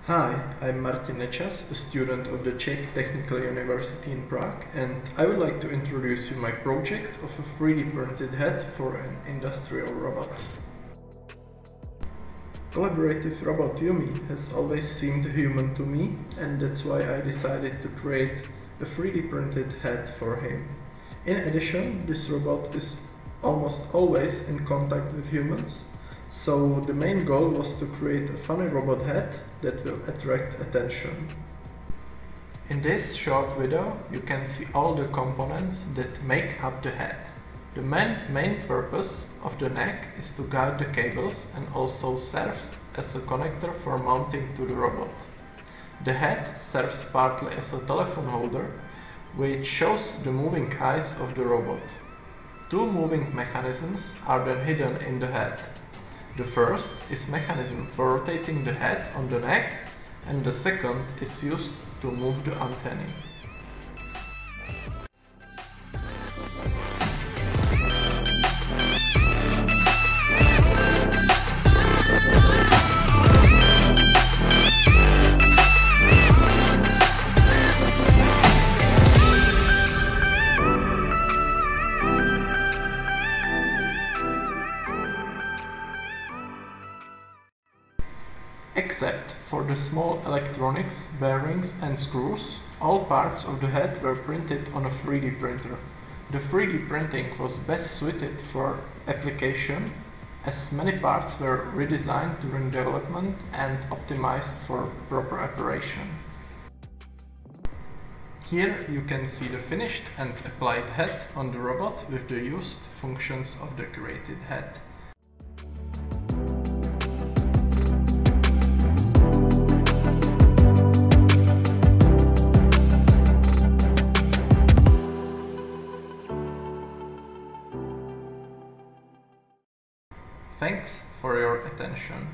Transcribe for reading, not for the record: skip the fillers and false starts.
Hi, I'm Martin Nečas, a student of the Czech Technical University in Prague, and I would like to introduce you my project of a 3D printed head for an industrial robot. Collaborative robot YuMi has always seemed human to me, and that's why I decided to create a 3D printed head for him. In addition, this robot is almost always in contact with humans, so the main goal was to create a funny robot head that will attract attention. In this short video you can see all the components that make up the head. The main purpose of the neck is to guide the cables and also serves as a connector for mounting to the robot. The head serves partly as a telephone holder, which shows the moving eyes of the robot. Two moving mechanisms are then hidden in the head. The first is mechanism for rotating the head on the neck, and the second is used to move the antennae. Except for the small electronics, bearings and screws, all parts of the head were printed on a 3D printer. The 3D printing was best suited for application, as many parts were redesigned during development and optimized for proper operation. Here you can see the finished and applied head on the robot with the used functions of the created head. Thanks for your attention.